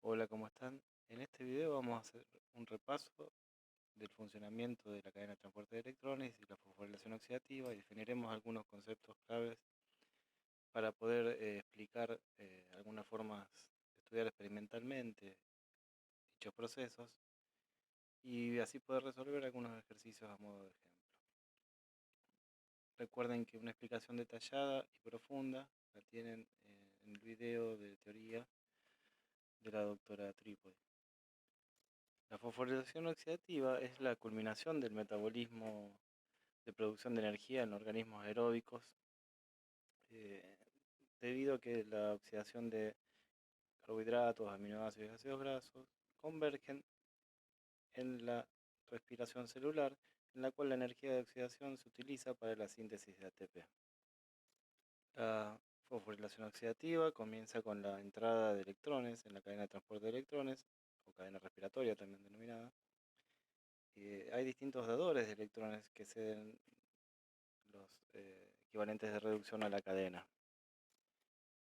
Hola, ¿cómo están? En este video vamos a hacer un repaso del funcionamiento de la cadena de transporte de electrones y la fosforilación oxidativa y definiremos algunos conceptos claves para poder explicar algunas formas de estudiar experimentalmente dichos procesos y así poder resolver algunos ejercicios a modo de ejemplo. Recuerden que una explicación detallada y profunda la tienen en el video de teoría de la doctora Trípodi. La fosforilación oxidativa es la culminación del metabolismo de producción de energía en organismos aeróbicos, eh, debido a que la oxidación de carbohidratos, aminoácidos y ácidos grasos convergen en la respiración celular, en la cual la energía de oxidación se utiliza para la síntesis de ATP. La fosforilación oxidativa comienza con la entrada de electrones en la cadena de transporte de electrones, o cadena respiratoria también denominada. Hay distintos dadores de electrones que ceden los equivalentes de reducción a la cadena.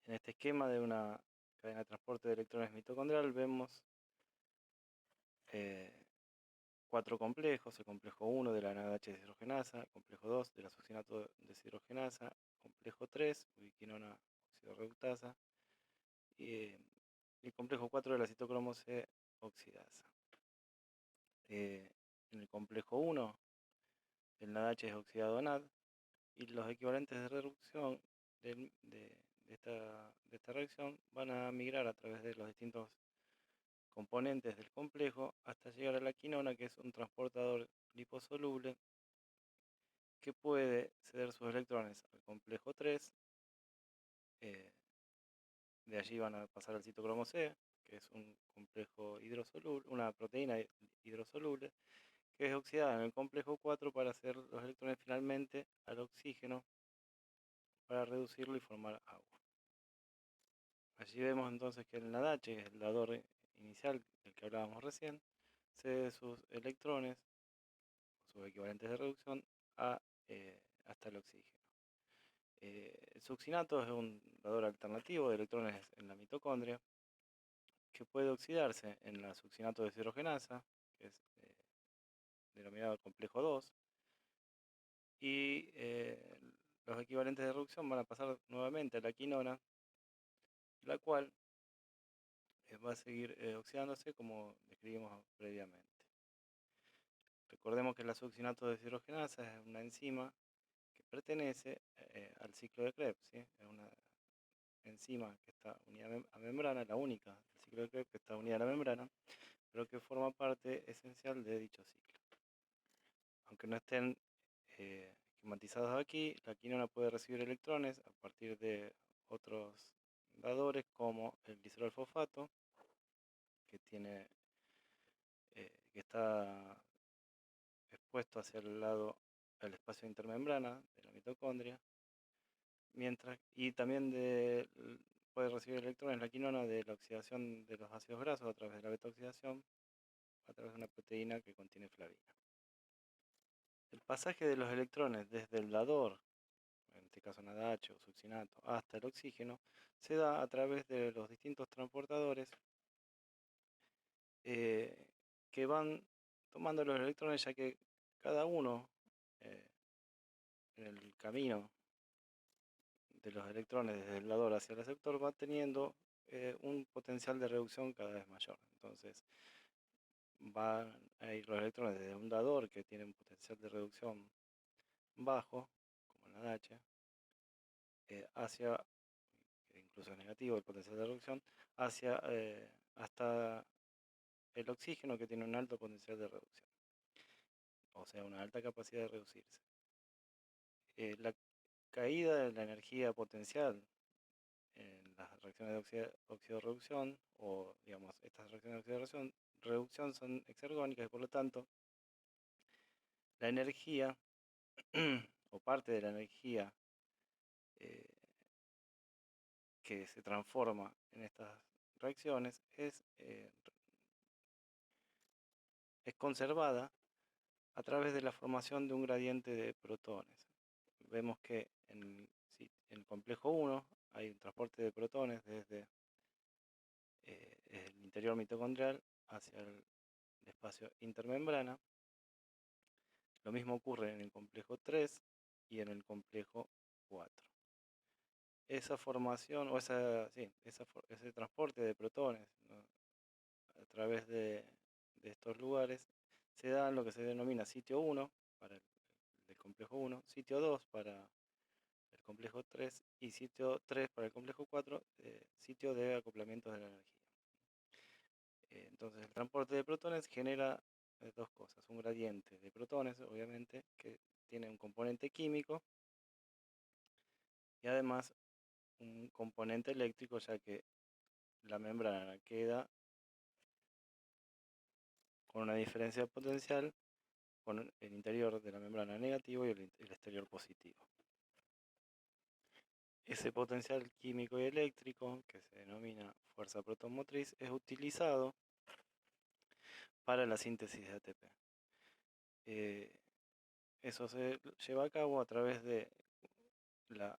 En este esquema de una cadena de transporte de electrones mitocondrial vemos eh, cuatro complejos: el complejo 1 de la NADH deshidrogenasa, el complejo 2 de la succinato deshidrogenasa, complejo 3, ubiquinona oxidorreductasa, y el complejo 4 de la citocromo C oxidasa. En el complejo 1 el NADH es oxidado a NAD, y los equivalentes de reducción de esta reacción van a migrar a través de los distintos componentes del complejo hasta llegar a la quinona, que es un transportador liposoluble que puede ceder sus electrones al complejo 3. De allí van a pasar al citocromo C, que es un complejo hidrosoluble, una proteína hidrosoluble, que es oxidada en el complejo 4 para hacer los electrones finalmente al oxígeno para reducirlo y formar agua. Allí vemos entonces que el NADH, que es el dador inicial del que hablábamos recién, cede sus electrones, sus equivalentes de reducción, hasta el oxígeno. El succinato es un dador alternativo de electrones en la mitocondria, que puede oxidarse en la succinato deshidrogenasa, que es denominado complejo 2, y los equivalentes de reducción van a pasar nuevamente a la quinona, la cual va a seguir oxidándose como describimos previamente. Recordemos que la succinato deshidrogenasa es una enzima que pertenece al ciclo de Krebs, ¿sí? Es una enzima que está unida a membrana, la única del ciclo de Krebs que está unida a la membrana, pero que forma parte esencial de dicho ciclo. Aunque no estén esquematizados aquí, la quinona puede recibir electrones a partir de otros dadores como el glicerol fosfato, que está expuesto hacia el lado del espacio intermembrana de la mitocondria, y también puede recibir electrones la quinona de la oxidación de los ácidos grasos a través de la beta-oxidación, a través de una proteína que contiene flavina. El pasaje de los electrones desde el dador, en este caso NADH o succinato, hasta el oxígeno, se da a través de los distintos transportadores eh, que van tomando los electrones, ya que cada uno eh, en el camino de los electrones desde el dador hacia el receptor va teniendo un potencial de reducción cada vez mayor. Entonces van a ir los electrones desde un dador que tiene un potencial de reducción bajo, como la NADH, hacia, que incluso es negativo el potencial de reducción, hasta el oxígeno, que tiene un alto potencial de reducción, o sea, una alta capacidad de reducirse. La caída de la energía potencial en las reacciones de oxidorreducción, o digamos, estas reacciones de oxidorreducción son exergónicas, y por lo tanto la energía o parte de la energía eh, que se transforma en estas reacciones es conservada a través de la formación de un gradiente de protones. Vemos que en el complejo 1 hay un transporte de protones desde el interior mitocondrial hacia el espacio intermembrana. Lo mismo ocurre en el complejo 3 y en el complejo 4. Esa formación o ese transporte de protones, ¿no?, a través de estos lugares se da en lo que se denomina sitio 1 para el del complejo 1, sitio 2 para el complejo 3 y sitio 3 para el complejo 4, sitio de acoplamientos de la energía. Entonces el transporte de protones genera dos cosas: un gradiente de protones, obviamente, que tiene un componente químico, y además un componente eléctrico, ya que la membrana queda con una diferencia potencial con el interior de la membrana negativo y el exterior positivo. Ese potencial químico y eléctrico, que se denomina fuerza protomotriz, es utilizado para la síntesis de ATP. Eso se lleva a cabo a través de la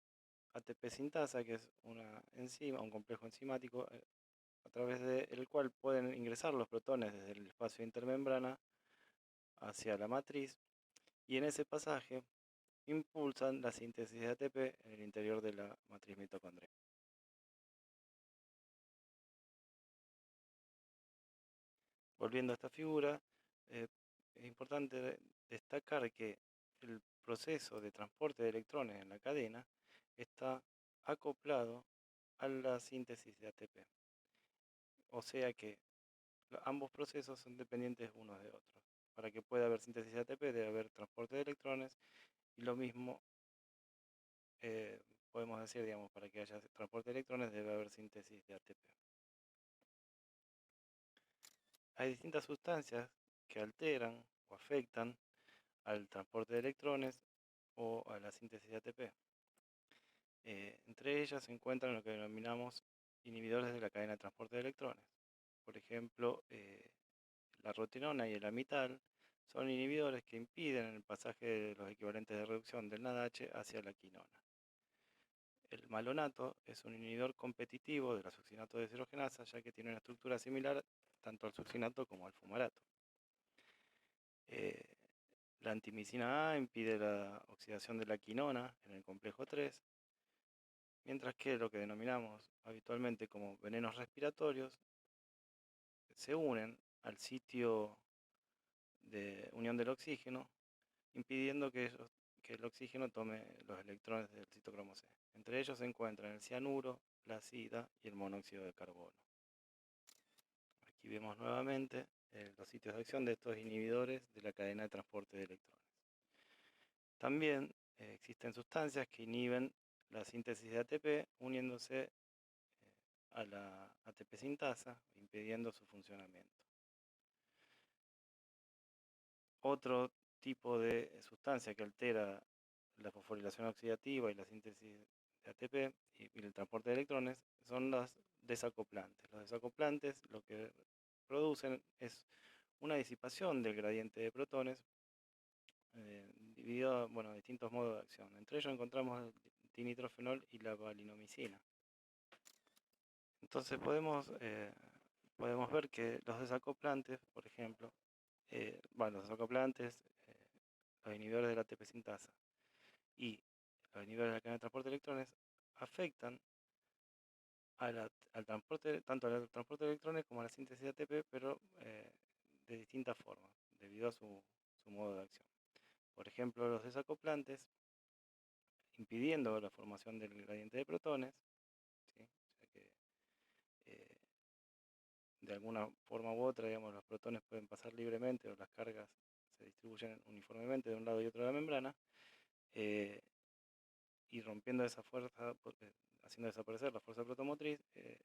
ATP sintasa, que es una enzima, un complejo enzimático, a través del cual pueden ingresar los protones desde el espacio intermembrana hacia la matriz, y en ese pasaje impulsan la síntesis de ATP en el interior de la matriz mitocondrial. Volviendo a esta figura, es importante destacar que el proceso de transporte de electrones en la cadena está acoplado a la síntesis de ATP. O sea que ambos procesos son dependientes unos de otros. Para que pueda haber síntesis de ATP debe haber transporte de electrones, y lo mismo podemos decir, digamos, para que haya transporte de electrones debe haber síntesis de ATP. Hay distintas sustancias que alteran o afectan al transporte de electrones o a la síntesis de ATP. Entre ellas se encuentran lo que denominamos inhibidores de la cadena de transporte de electrones. Por ejemplo, la rotenona y el amital son inhibidores que impiden el pasaje de los equivalentes de reducción del NADH hacia la quinona. El malonato es un inhibidor competitivo de la succinato deshidrogenasa, ya que tiene una estructura similar tanto al succinato como al fumarato. La antimicina A impide la oxidación de la quinona en el complejo 3, mientras que lo que denominamos habitualmente como venenos respiratorios se unen al sitio de unión del oxígeno, impidiendo que el oxígeno tome los electrones del citocromo C. Entre ellos se encuentran el cianuro, la sida y el monóxido de carbono. Aquí vemos nuevamente los sitios de acción de estos inhibidores de la cadena de transporte de electrones. También existen sustancias que inhiben la síntesis de ATP uniéndose a la ATP sintasa, impidiendo su funcionamiento. Otro tipo de sustancia que altera la fosforilación oxidativa y la síntesis de ATP y el transporte de electrones son los desacoplantes. Los desacoplantes lo que producen es una disipación del gradiente de protones dividido a distintos modos de acción. Entre ellos encontramos el dinitrofenol y la valinomicina. Entonces podemos ver que los desacoplantes, por ejemplo, los desacoplantes, los inhibidores de la ATP sintasa y los inhibidores de la cadena de transporte de electrones afectan al transporte, tanto al transporte de electrones como a la síntesis de ATP, pero de distintas formas, debido a su modo de acción. Por ejemplo, los desacoplantes, impidiendo la formación del gradiente de protones, ¿sí? O sea que, de alguna forma u otra, digamos, los protones pueden pasar libremente o las cargas se distribuyen uniformemente de un lado y otro de la membrana, y rompiendo esa fuerza, haciendo desaparecer la fuerza protomotriz, el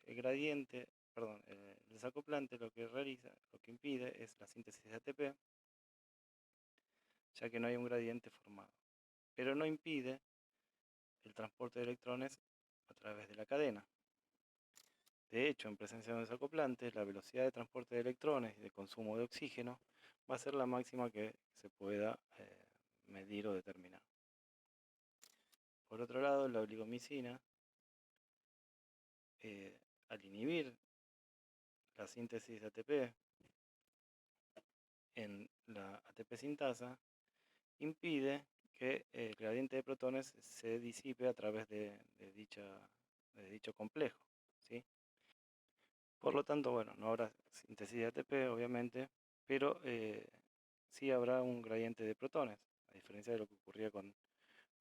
desacoplante lo que impide es la síntesis de ATP, ya que no hay un gradiente formado, pero no impide el transporte de electrones a través de la cadena. De hecho, en presencia de un desacoplante, la velocidad de transporte de electrones y de consumo de oxígeno va a ser la máxima que se pueda medir o determinar. Por otro lado, la oligomicina, al inhibir la síntesis de ATP en la ATP sintasa impide que el gradiente de protones se disipe a través de dicho complejo, ¿sí? Por lo tanto, bueno, no habrá síntesis de ATP, obviamente, pero sí habrá un gradiente de protones, a diferencia de lo que ocurría con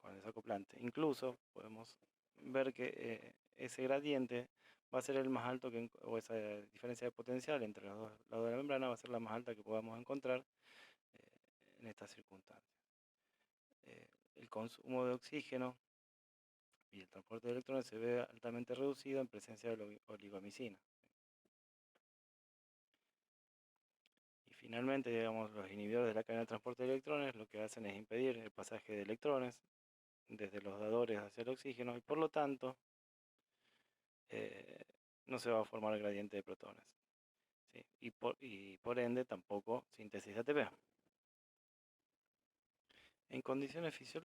el desacoplante. Incluso podemos ver que ese gradiente va a ser el más alto, o esa diferencia de potencial entre los dos lados de la membrana va a ser la más alta que podamos encontrar eh, en estas circunstancias. El consumo de oxígeno y el transporte de electrones se ve altamente reducido en presencia de oligomicina. Y finalmente, digamos, los inhibidores de la cadena de transporte de electrones lo que hacen es impedir el pasaje de electrones desde los dadores hacia el oxígeno y por lo tanto eh, no se va a formar el gradiente de protones, ¿sí? Y por ende tampoco síntesis de ATP. En condiciones fisiológicas,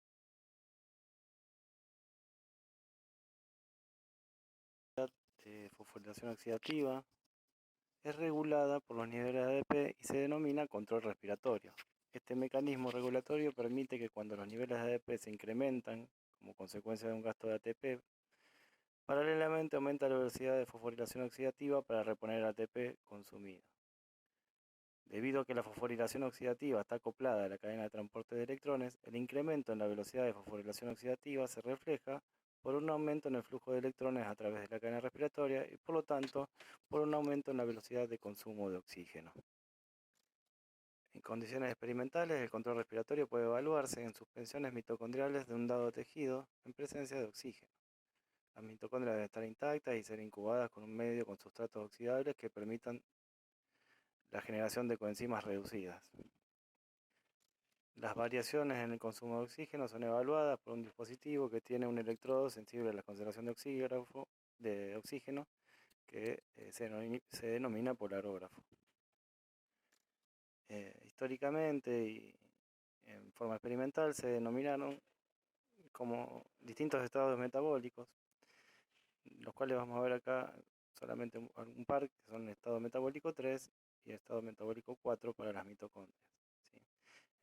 de fosforilación oxidativa es regulada por los niveles de ADP y se denomina control respiratorio. Este mecanismo regulatorio permite que cuando los niveles de ADP se incrementan como consecuencia de un gasto de ATP, paralelamente aumenta la velocidad de fosforilación oxidativa para reponer el ATP consumido. Debido a que la fosforilación oxidativa está acoplada a la cadena de transporte de electrones, el incremento en la velocidad de fosforilación oxidativa se refleja por un aumento en el flujo de electrones a través de la cadena respiratoria y por lo tanto por un aumento en la velocidad de consumo de oxígeno. En condiciones experimentales, el control respiratorio puede evaluarse en suspensiones mitocondriales de un dado tejido en presencia de oxígeno. Las mitocondrias deben estar intactas y ser incubadas con un medio con sustratos oxidables que permitan la generación de coenzimas reducidas. Las variaciones en el consumo de oxígeno son evaluadas por un dispositivo que tiene un electrodo sensible a la concentración de oxígeno que se denomina polarógrafo. Históricamente y en forma experimental se denominaron como distintos estados metabólicos, los cuales vamos a ver acá solamente un par, que son el estado metabólico 3 y el estado metabólico 4 para las mitocondrias, ¿sí?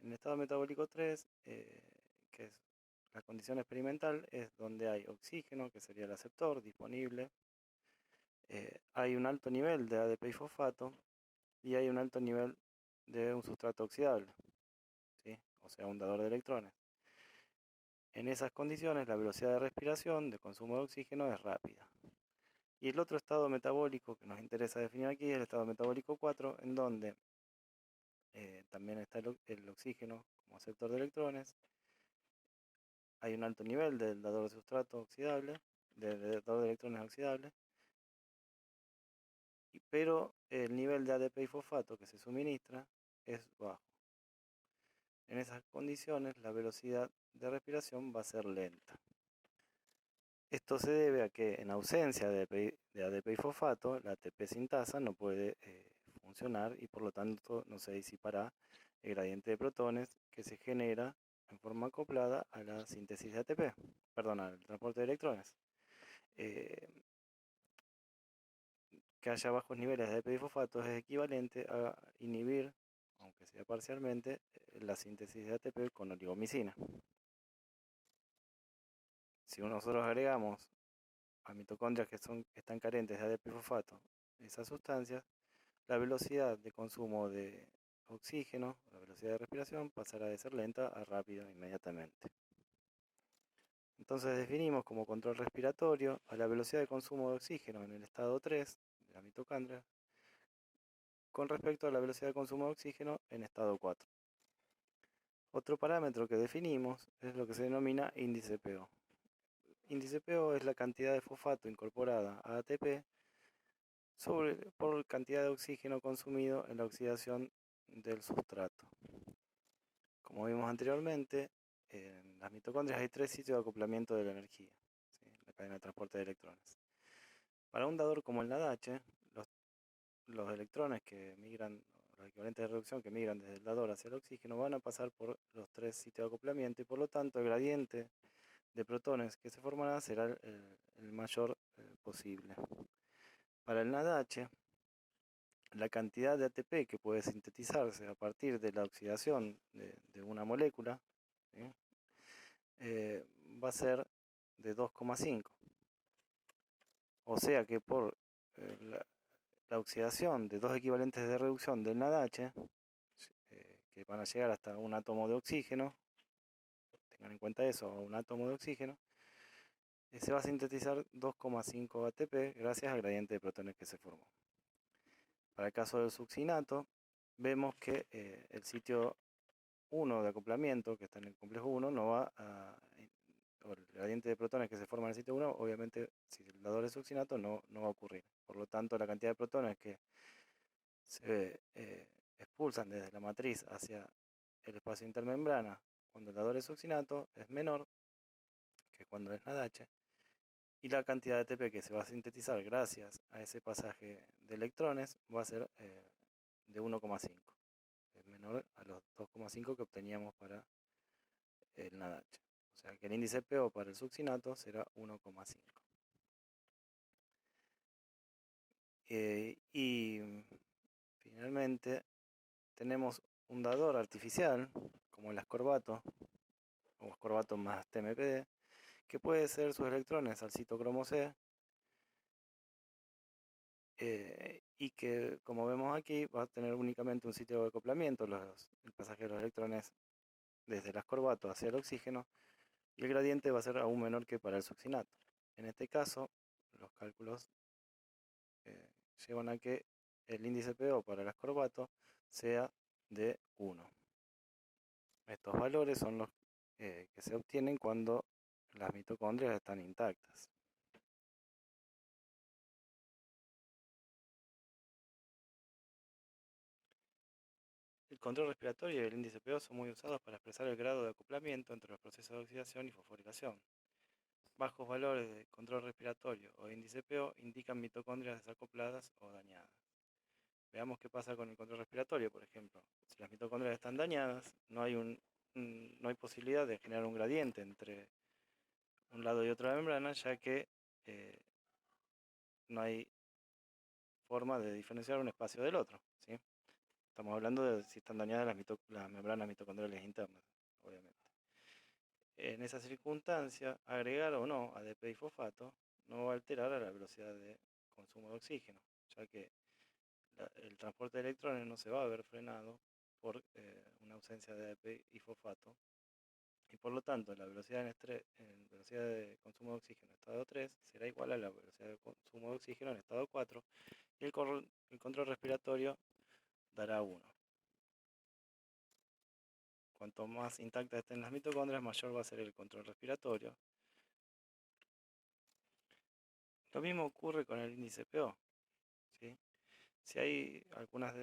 En el estado metabólico 3, que es la condición experimental, es donde hay oxígeno, que sería el aceptor disponible, hay un alto nivel de ADP y fosfato y hay un alto nivel de un sustrato oxidable, ¿sí? O sea, un dador de electrones. En esas condiciones, la velocidad de respiración de consumo de oxígeno es rápida. Y el otro estado metabólico que nos interesa definir aquí es el estado metabólico 4, en donde también está el oxígeno como aceptor de electrones. Hay un alto nivel del dador de sustrato oxidable, del dador de electrones oxidable, pero el nivel de ADP y fosfato que se suministra es bajo. En esas condiciones, la velocidad de respiración va a ser lenta. Esto se debe a que en ausencia de ADP y fosfato, la ATP sintasa no puede funcionar y por lo tanto no se disipará el gradiente de protones que se genera en forma acoplada a la síntesis de ATP, perdón, al transporte de electrones. Que haya bajos niveles de ADP y fosfato es equivalente a inhibir, aunque sea parcialmente, la síntesis de ATP con oligomicina. Si nosotros agregamos a mitocondrias que están carentes de ADP y fosfato esas sustancias, la velocidad de consumo de oxígeno, la velocidad de respiración, pasará de ser lenta a rápida inmediatamente. Entonces definimos como control respiratorio a la velocidad de consumo de oxígeno en el estado 3 de la mitocondria con respecto a la velocidad de consumo de oxígeno en estado 4. Otro parámetro que definimos es lo que se denomina índice PO. Índice PO es la cantidad de fosfato incorporada a ATP por cantidad de oxígeno consumido en la oxidación del sustrato. Como vimos anteriormente, en las mitocondrias hay 3 sitios de acoplamiento de la energía, ¿sí? La cadena de transporte de electrones. Para un dador como el NADH, los electrones que migran, los equivalentes de reducción que migran desde el dador hacia el oxígeno van a pasar por los 3 sitios de acoplamiento y por lo tanto el gradiente de protones que se formará será el mayor posible. Para el NADH, la cantidad de ATP que puede sintetizarse a partir de la oxidación de una molécula, ¿sí? Va a ser de 2,5. O sea que por la oxidación de dos equivalentes de reducción del NADH, que van a llegar hasta un átomo de oxígeno, tengan en cuenta eso, un átomo de oxígeno, se va a sintetizar 2,5 ATP gracias al gradiente de protones que se formó. Para el caso del succinato, vemos que el sitio 1 de acoplamiento, que está en el complejo 1, no va a... o el gradiente de protones que se forma en el sitio 1, obviamente, si el dador es succinato, no va a ocurrir. Por lo tanto, la cantidad de protones que se expulsan desde la matriz hacia el espacio intermembrana cuando el dador es succinato es menor que cuando es NADH, y la cantidad de ATP que se va a sintetizar gracias a ese pasaje de electrones va a ser de 1,5. Es menor a los 2,5 que obteníamos para el NADH. O sea que el índice PO para el succinato será 1,5. Y finalmente tenemos un dador artificial, como el ascorbato, o ascorbato más TMPD, que puede ser sus electrones al citocromo C, y que, como vemos aquí, va a tener únicamente un sitio de acoplamiento, el pasaje de los electrones desde el ascorbato hacia el oxígeno, y el gradiente va a ser aún menor que para el succinato. En este caso, los cálculos llevan a que el índice PO para el ascorbato sea de 1. Estos valores son los que se obtienen cuando las mitocondrias están intactas. El control respiratorio y el índice PO son muy usados para expresar el grado de acoplamiento entre los procesos de oxidación y fosforilación. Bajos valores de control respiratorio o índice PO indican mitocondrias desacopladas o dañadas. Veamos qué pasa con el control respiratorio, por ejemplo. Si las mitocondrias están dañadas, no hay posibilidad de generar un gradiente entre un lado y otro de la membrana, ya que no hay forma de diferenciar un espacio del otro, ¿sí? Estamos hablando de si están dañadas las membranas mitocondriales internas, obviamente. En esa circunstancia, agregar o no ADP y fosfato no va a alterar a la velocidad de consumo de oxígeno, ya que el transporte de electrones no se va a ver frenado por una ausencia de ADP y fosfato, y por lo tanto la velocidad velocidad de consumo de oxígeno en estado 3 será igual a la velocidad de consumo de oxígeno en estado 4, y el control respiratorio dará 1. Cuanto más intactas estén las mitocondrias, mayor va a ser el control respiratorio. Lo mismo ocurre con el índice PO, ¿sí? Si hay algunas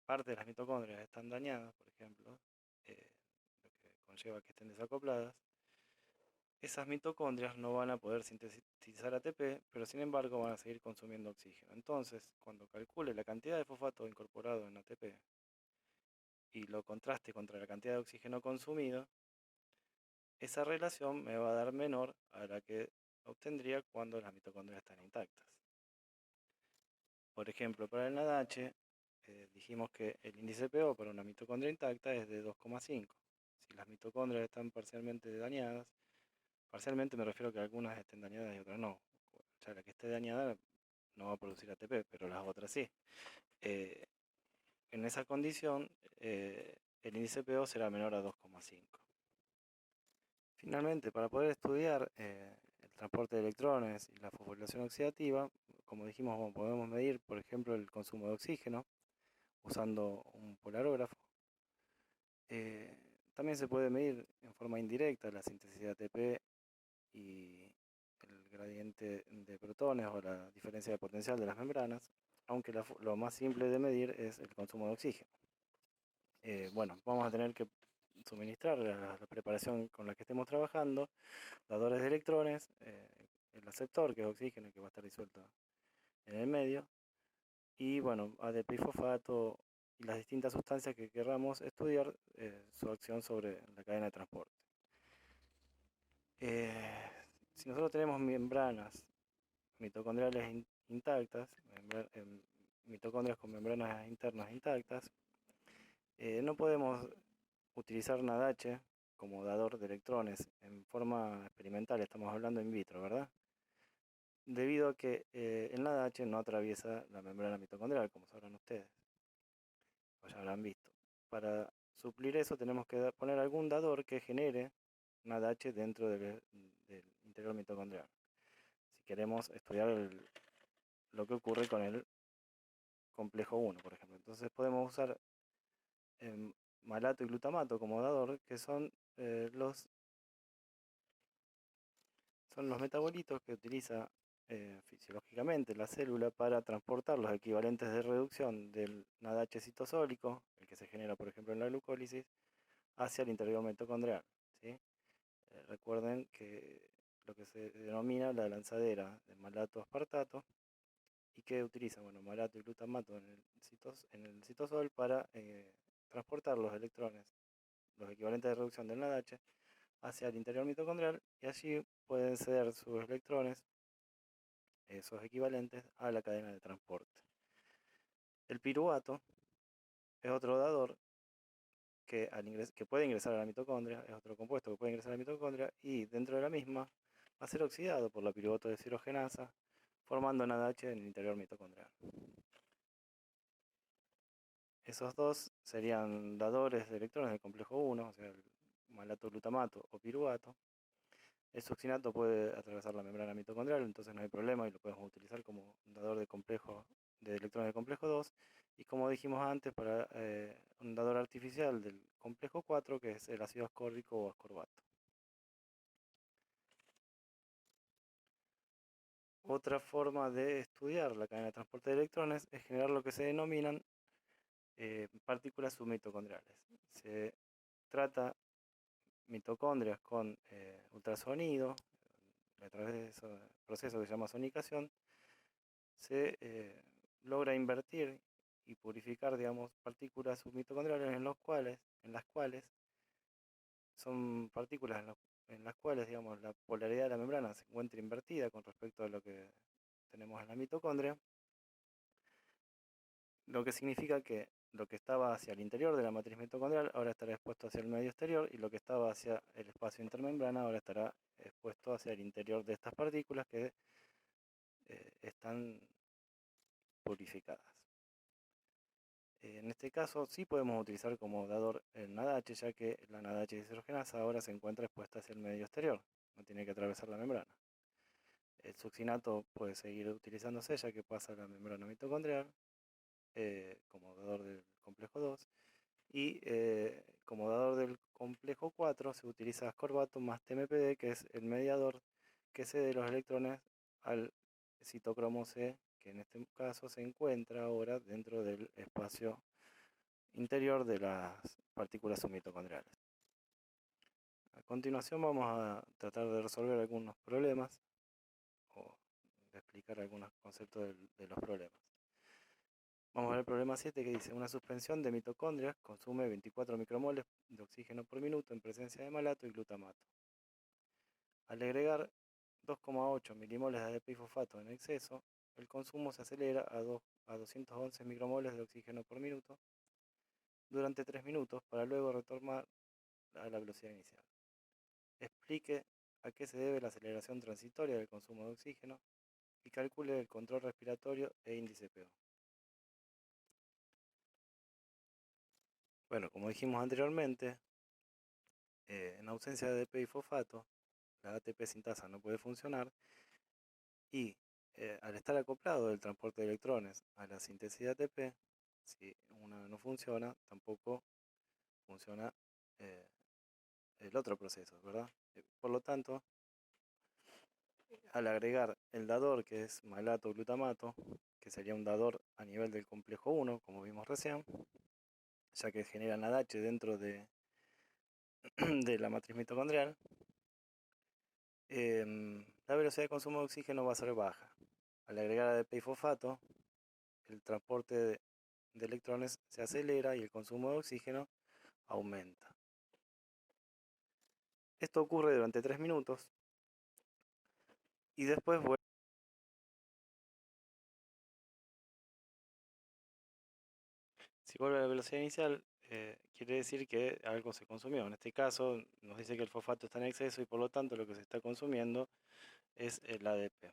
partes de las mitocondrias están dañadas, por ejemplo, lo que conlleva que estén desacopladas, esas mitocondrias no van a poder sintetizar ATP, pero sin embargo van a seguir consumiendo oxígeno. Entonces, cuando calcule la cantidad de fosfato incorporado en ATP y lo contraste contra la cantidad de oxígeno consumido, esa relación me va a dar menor a la que obtendría cuando las mitocondrias están intactas. Por ejemplo, para el NADH, dijimos que el índice PO para una mitocondria intacta es de 2,5. Si las mitocondrias están parcialmente dañadas, parcialmente me refiero a que algunas estén dañadas y otras no. O sea, la que esté dañada no va a producir ATP, pero las otras sí. En esa condición, el índice PO será menor a 2,5. Finalmente, para poder estudiar el transporte de electrones y la fosforilación oxidativa, como dijimos, podemos medir, por ejemplo, el consumo de oxígeno usando un polarógrafo. También se puede medir en forma indirecta la síntesis de ATP y el gradiente de protones o la diferencia de potencial de las membranas, aunque lo más simple de medir es el consumo de oxígeno. Bueno, vamos a tener que suministrar la preparación con la que estemos trabajando, dadores de electrones, el aceptor, que es oxígeno, que va a estar disuelto en el medio, y bueno, ADP y fosfato y las distintas sustancias que querramos estudiar su acción sobre la cadena de transporte. Si nosotros tenemos membranas mitocondriales intactas, mitocondrias con membranas internas intactas, no podemos utilizar NADH como dador de electrones en forma experimental, estamos hablando in vitro, ¿verdad? Debido a que el NADH no atraviesa la membrana mitocondrial, como sabrán ustedes, o ya habrán visto. Para suplir eso tenemos que poner algún dador que genere NADH dentro del interior mitocondrial. Si queremos estudiar lo que ocurre con el complejo 1, por ejemplo. Entonces podemos usar malato y glutamato como dador, que son los metabolitos que utiliza fisiológicamente la célula para transportar los equivalentes de reducción del NADH citosólico, el que se genera por ejemplo en la glucólisis, hacia el interior mitocondrial, ¿sí? Recuerden que lo que se denomina la lanzadera de malato aspartato, y que utiliza, bueno, malato y glutamato en el citosol para transportar los electrones, los equivalentes de reducción del NADH, hacia el interior mitocondrial, y allí pueden ceder sus electrones, esos equivalentes, a la cadena de transporte. El piruvato es otro dador que puede ingresar a la mitocondria, es otro compuesto que puede ingresar a la mitocondria, y dentro de la misma va a ser oxidado por la piruvato deshidrogenasa, formando NADH en el interior mitocondrial. Esos dos serían dadores de electrones del complejo 1, o sea, el malato glutamato o piruvato. El succinato puede atravesar la membrana mitocondrial, entonces no hay problema y lo podemos utilizar como dador de electrones del complejo 2. Y como dijimos antes, para un dador artificial del complejo 4, que es el ácido ascórbico o ascorbato. Otra forma de estudiar la cadena de transporte de electrones es generar lo que se denominan partículas submitocondriales. Se trata mitocondrias con ultrasonido, a través de ese proceso que se llama sonicación, se logra invertir y purificar, digamos, partículas submitocondriales en las cuales son partículas en las cuales, digamos, la polaridad de la membrana se encuentra invertida con respecto a lo que tenemos en la mitocondria, lo que significa que lo que estaba hacia el interior de la matriz mitocondrial ahora estará expuesto hacia el medio exterior, y lo que estaba hacia el espacio intermembrana ahora estará expuesto hacia el interior de estas partículas que están purificadas. En este caso sí podemos utilizar como dador el NADH, ya que la NADH deshidrogenasa ahora se encuentra expuesta hacia el medio exterior, no tiene que atravesar la membrana. El succinato puede seguir utilizándose, ya que pasa la membrana mitocondrial, como dador del complejo 2, y como dador del complejo 4 se utiliza ascorbato más TMPD, que es el mediador que cede los electrones al citocromo C, que en este caso se encuentra ahora dentro del espacio interior de las partículas submitocondriales. A continuación vamos a tratar de resolver algunos problemas o de explicar algunos conceptos de los problemas. Vamos a ver el problema 7, que dice: una suspensión de mitocondrias consume 24 micromoles de oxígeno por minuto en presencia de malato y glutamato. Al agregar 2,8 milimoles de ADP y fosfato en exceso, el consumo se acelera a 211 micromoles de oxígeno por minuto durante 3 minutos, para luego retornar a la velocidad inicial. Explique a qué se debe la aceleración transitoria del consumo de oxígeno y calcule el control respiratorio e índice PO. Bueno, como dijimos anteriormente, en ausencia de ADP y fosfato, la ATP sintasa no puede funcionar, y al estar acoplado el transporte de electrones a la síntesis de ATP, si una no funciona, tampoco funciona el otro proceso, ¿verdad? Por lo tanto, al agregar el dador, que es malato glutamato, que sería un dador a nivel del complejo 1, como vimos recién, ya que genera NADH dentro de la matriz mitocondrial, la velocidad de consumo de oxígeno va a ser baja. Al agregar ADP y fosfato, el transporte de electrones se acelera y el consumo de oxígeno aumenta. Esto ocurre durante 3 minutos y después vuelve Si vuelve a la velocidad inicial, quiere decir que algo se consumió. En este caso, nos dice que el fosfato está en exceso y por lo tanto lo que se está consumiendo es el ADP.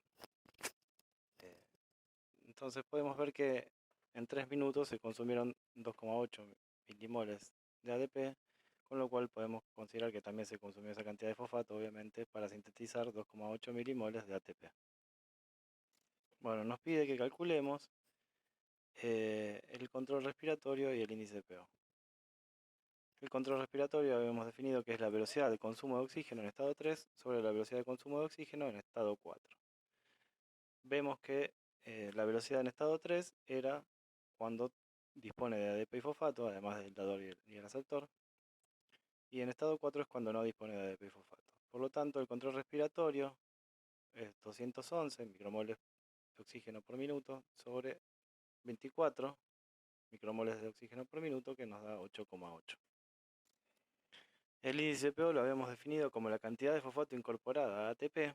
Entonces podemos ver que en 3 minutos se consumieron 2,8 milimoles de ADP, con lo cual podemos considerar que también se consumió esa cantidad de fosfato, obviamente, para sintetizar 2,8 milimoles de ATP. Bueno, nos pide que calculemos el control respiratorio y el índice de PO. El control respiratorio habíamos definido que es la velocidad de consumo de oxígeno en estado 3 sobre la velocidad de consumo de oxígeno en estado 4. Vemos que la velocidad en estado 3 era cuando dispone de ADP y fosfato, además del dador y el aceptor, y en estado 4 es cuando no dispone de ADP y fosfato. Por lo tanto, el control respiratorio es 211 micromoles de oxígeno por minuto sobre 24 micromoles de oxígeno por minuto, que nos da 8,8. El índice de PO lo habíamos definido como la cantidad de fosfato incorporada a ATP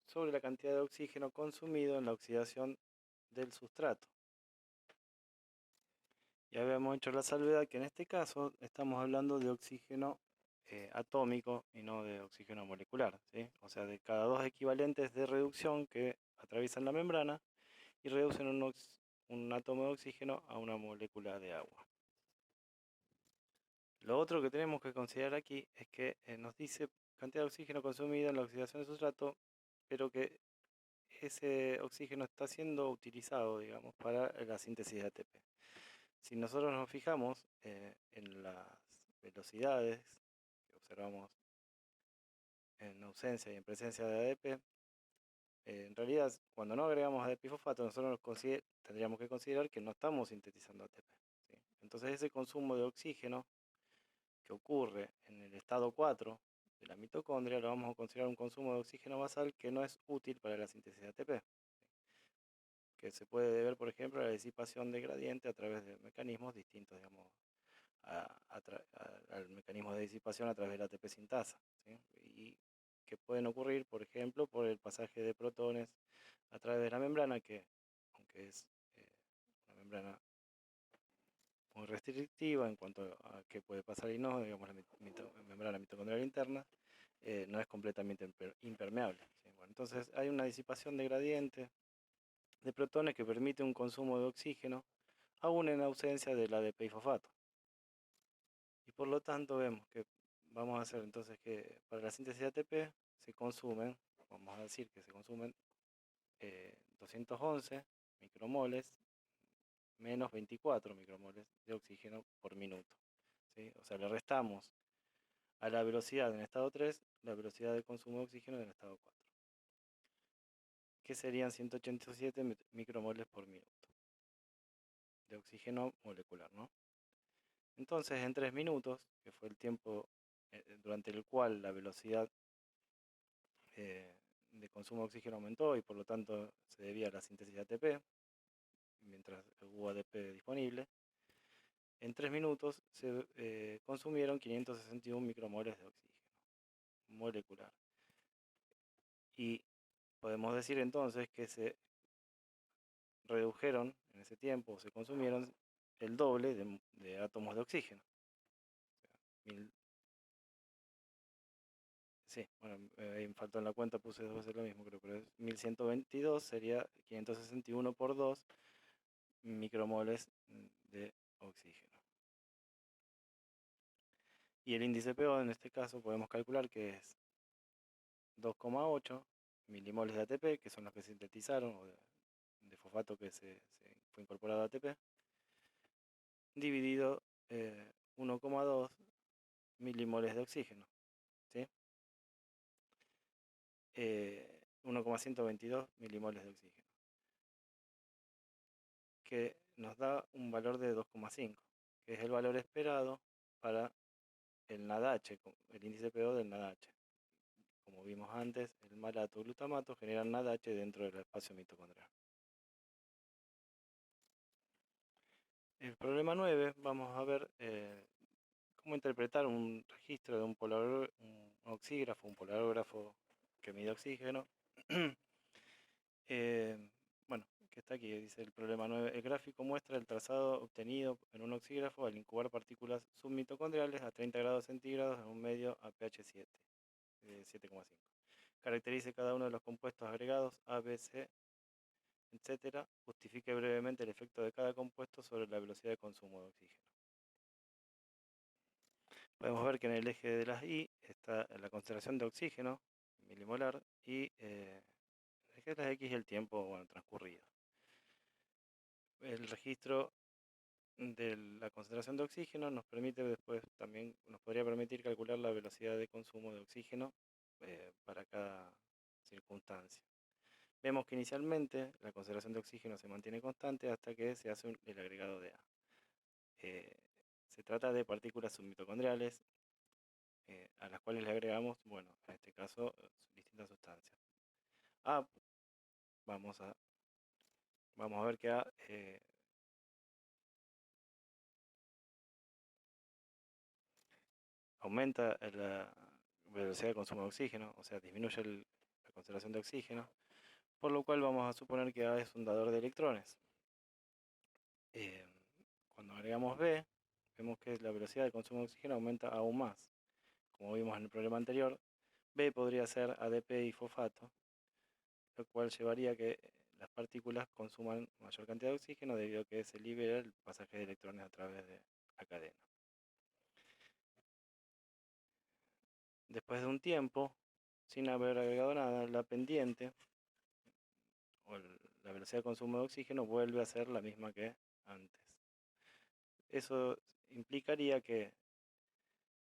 sobre la cantidad de oxígeno consumido en la oxidación del sustrato. Ya habíamos hecho la salvedad que en este caso estamos hablando de oxígeno atómico y no de oxígeno molecular, ¿sí? O sea, de cada dos equivalentes de reducción que atraviesan la membrana y reducen un átomo de oxígeno a una molécula de agua. Lo otro que tenemos que considerar aquí es que nos dice cantidad de oxígeno consumido en la oxidación del sustrato, pero que ese oxígeno está siendo utilizado, digamos, para la síntesis de ATP. Si nosotros nos fijamos en las velocidades que observamos en ausencia y en presencia de ADP, en realidad cuando no agregamos ADP y fosfato nosotros tendríamos que considerar que no estamos sintetizando ATP, ¿sí? Entonces ese consumo de oxígeno que ocurre en el estado 4 de la mitocondria lo vamos a considerar un consumo de oxígeno basal que no es útil para la síntesis de ATP, que se puede deber, por ejemplo, a la disipación de gradiente a través de mecanismos distintos, digamos, al mecanismo de disipación a través de la ATP sintasa, ¿sí? Y que pueden ocurrir, por ejemplo, por el pasaje de protones a través de la membrana, que aunque es una membrana muy restrictiva en cuanto a qué puede pasar y no, digamos, la membrana mitocondrial interna, no es completamente impermeable, ¿sí? Bueno, entonces hay una disipación de gradiente de protones que permite un consumo de oxígeno aún en ausencia del ADP y fosfato. Y por lo tanto vemos que vamos a hacer entonces que para la síntesis de ATP se consumen, vamos a decir que se consumen 211 micromoles menos 24 micromoles de oxígeno por minuto, ¿sí? O sea, le restamos a la velocidad en estado 3 la velocidad de consumo de oxígeno en estado 4, que serían 187 micromoles por minuto de oxígeno molecular, ¿no? Entonces, en 3 minutos, que fue el tiempo durante el cual la velocidad de consumo de oxígeno aumentó y por lo tanto se debía a la síntesis de ATP, mientras hubo ADP disponible, en 3 minutos se consumieron 561 micromoles de oxígeno molecular. Y podemos decir entonces que se redujeron en ese tiempo, se consumieron el doble de átomos de oxígeno. O sea, sí, bueno, ahí me faltó en la cuenta, puse dos veces lo mismo, creo, pero es 1122 sería 561 por 2 micromoles de oxígeno. Y el índice PO en este caso podemos calcular que es 2,8 milimoles de ATP, que son los que se sintetizaron, o de fosfato que se fue incorporado a ATP, dividido 1,2 milimoles de oxígeno, ¿sí? 1,122 milimoles de oxígeno, que nos da un valor de 2,5, que es el valor esperado para el NADH, el índice PO del NADH. Como vimos antes, el malato y glutamato generan NADH dentro del espacio mitocondrial. El problema 9, vamos a ver cómo interpretar un registro de un oxígrafo, un polarógrafo que mide oxígeno. Bueno, que está aquí, dice el problema 9. El gráfico muestra el trazado obtenido en un oxígrafo al incubar partículas submitocondriales a 30 grados centígrados en un medio a pH 7, 7,5. Caracterice cada uno de los compuestos agregados A, B, C, etc. Justifique brevemente el efecto de cada compuesto sobre la velocidad de consumo de oxígeno. Podemos ver que en el eje de las Y está la concentración de oxígeno milimolar y el eje de las X el tiempo transcurrido. El registro de la concentración de oxígeno nos permite después también nos podría permitir calcular la velocidad de consumo de oxígeno para cada circunstancia. Vemos que inicialmente la concentración de oxígeno se mantiene constante hasta que se hace el agregado de A. Se trata de partículas submitocondriales a las cuales le agregamos, bueno, en este caso, distintas sustancias. Vamos a ver que A aumenta la velocidad de consumo de oxígeno, o sea, disminuye la concentración de oxígeno, por lo cual vamos a suponer que A es un dador de electrones. Cuando agregamos B, vemos que la velocidad de consumo de oxígeno aumenta aún más. Como vimos en el problema anterior, B podría ser ADP y fosfato, lo cual llevaría a que las partículas consuman mayor cantidad de oxígeno debido a que se libera el pasaje de electrones a través de la cadena. Después de un tiempo, sin haber agregado nada, la pendiente o la velocidad de consumo de oxígeno vuelve a ser la misma que antes. Eso implicaría que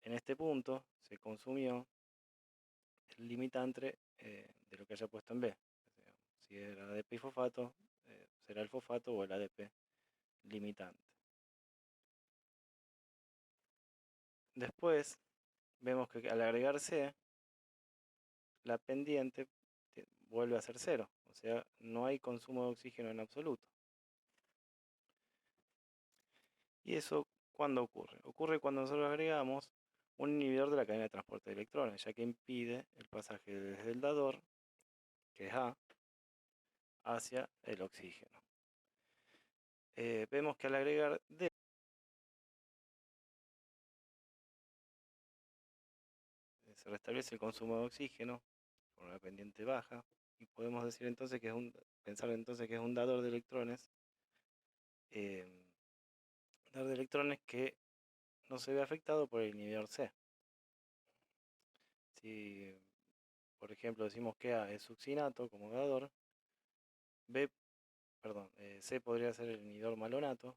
en este punto se consumió el limitante de lo que haya puesto en B. O sea, si era ADP y fosfato, será el fosfato o el ADP limitante. Después vemos que al agregar C, la pendiente vuelve a ser cero, o sea, no hay consumo de oxígeno en absoluto. ¿Y eso cuándo ocurre? Ocurre cuando nosotros agregamos un inhibidor de la cadena de transporte de electrones, ya que impide el pasaje desde el dador, que es A, hacia el oxígeno. Vemos que al agregar D, se restablece el consumo de oxígeno con una pendiente baja, y podemos decir entonces que pensar entonces que es un dador de electrones, que no se ve afectado por el inhibidor C. Si, por ejemplo, decimos que A es succinato como dador, C podría ser el inhibidor malonato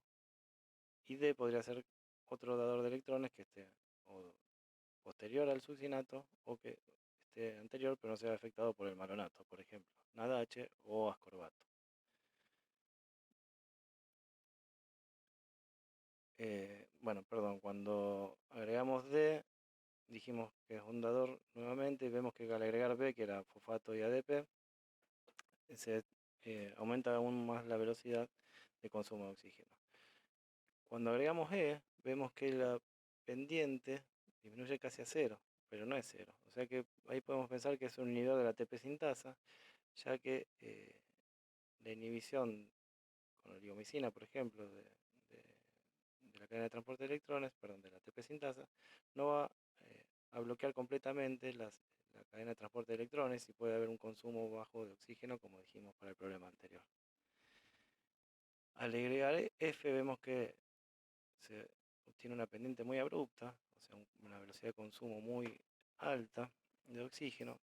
y D podría ser otro dador de electrones que esté o posterior al succinato o que esté anterior pero no sea afectado por el malonato, por ejemplo, NADH o ascorbato. Cuando agregamos D, dijimos que es un dador nuevamente y vemos que al agregar B, que era fosfato y ADP, se aumenta aún más la velocidad de consumo de oxígeno. Cuando agregamos E, vemos que la pendiente disminuye casi a cero, pero no es cero. O sea que ahí podemos pensar que es un inhibidor de la ATP sintasa, ya que la inhibición con oligomicina, por ejemplo, de la cadena de transporte de electrones, de la ATP sintasa, no va a bloquear completamente la cadena de transporte de electrones y puede haber un consumo bajo de oxígeno, como dijimos para el problema anterior. Al agregar F vemos que se obtiene una pendiente muy abrupta, o sea, una velocidad de consumo muy alta de oxígeno,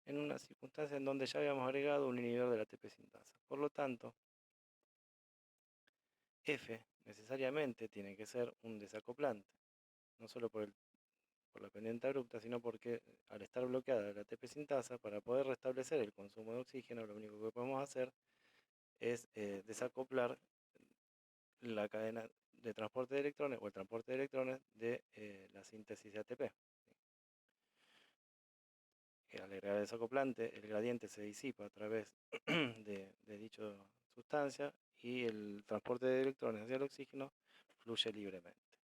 en una circunstancia en donde ya habíamos agregado un inhibidor de la ATP sintasa. Por lo tanto, F necesariamente tiene que ser un desacoplante, no solo por la pendiente abrupta, sino porque al estar bloqueada la ATP sintasa, para poder restablecer el consumo de oxígeno, lo único que podemos hacer es desacoplar la cadena de transporte de electrones o el transporte de electrones de la síntesis de ATP. Al agregar el desacoplante, el gradiente se disipa a través de dicha sustancia y el transporte de electrones hacia el oxígeno fluye libremente.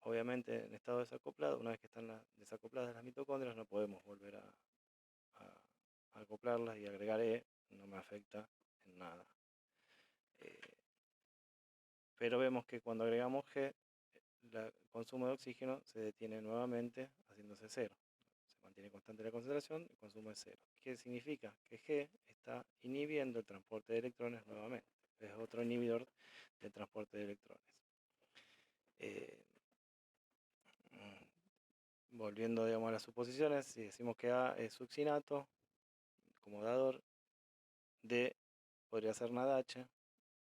Obviamente, en estado desacoplado, una vez que están desacopladas las mitocondrias, no podemos volver a acoplarlas, y agregar E no me afecta en nada. Pero vemos que cuando agregamos G, el consumo de oxígeno se detiene nuevamente haciéndose cero. Se mantiene constante la concentración, el consumo es cero. ¿Qué significa? Que G está inhibiendo el transporte de electrones nuevamente. Es otro inhibidor del transporte de electrones. Volviendo, digamos, a las suposiciones, si decimos que A es succinato como dador, D podría ser NADH,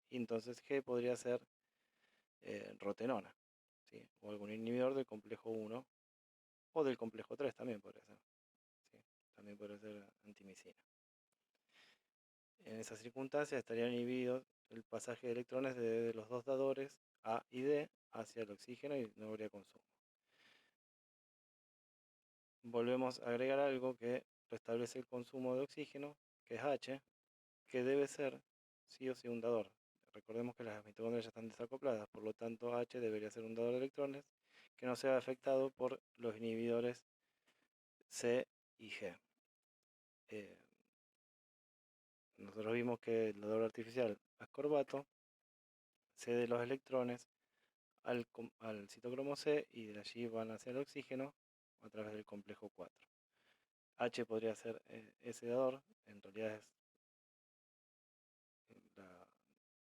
y entonces G podría ser rotenona, ¿sí? O algún inhibidor del complejo 1 o del complejo 3 también podría ser, ¿sí? También podría ser antimicina. En esas circunstancias estarían inhibidos el pasaje de electrones de los dos dadores A y D hacia el oxígeno y no habría consumo. Volvemos a agregar algo que restablece el consumo de oxígeno, que es H, que debe ser sí o sí un dador. Recordemos que las mitocondrias ya están desacopladas, por lo tanto H debería ser un dador de electrones que no sea afectado por los inhibidores C y G. Nosotros vimos que el dador artificial ascorbato cede los electrones al citocromo C y de allí van hacia el oxígeno a través del complejo 4. H podría ser ese dador, en realidad es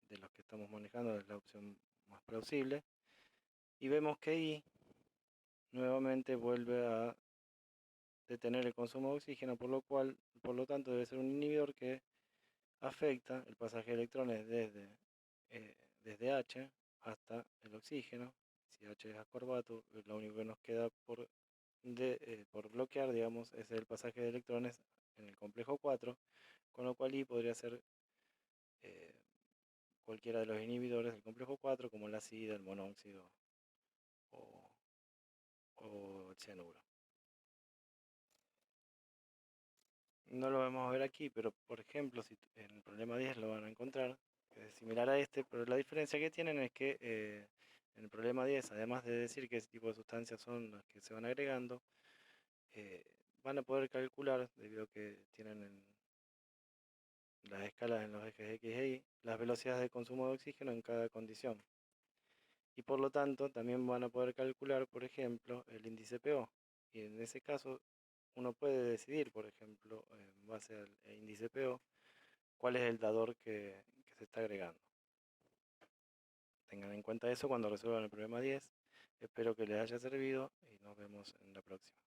de los que estamos manejando, es la opción más plausible. Y vemos que I nuevamente vuelve a detener el consumo de oxígeno, por lo tanto debe ser un inhibidor que afecta el pasaje de electrones desde H hasta el oxígeno. Si H es ascorbato, lo único que nos queda por bloquear, digamos, es el pasaje de electrones en el complejo 4, con lo cual I podría ser eh, cualquiera de los inhibidores del complejo 4, como la SIDA, el monóxido o el cianuro. No lo vamos a ver aquí, pero por ejemplo, si en el problema 10 lo van a encontrar, que es similar a este, pero la diferencia que tienen es que en el problema 10, además de decir qué tipo de sustancias son las que se van agregando, eh, van a poder calcular, debido a que tienen las escalas en los ejes X e Y, las velocidades de consumo de oxígeno en cada condición. Y por lo tanto, también van a poder calcular, por ejemplo, el índice PO. Y en ese caso, uno puede decidir, por ejemplo, en base al índice PO, cuál es el dador que se está agregando. Tengan en cuenta eso cuando resuelvan el problema 10. Espero que les haya servido y nos vemos en la próxima.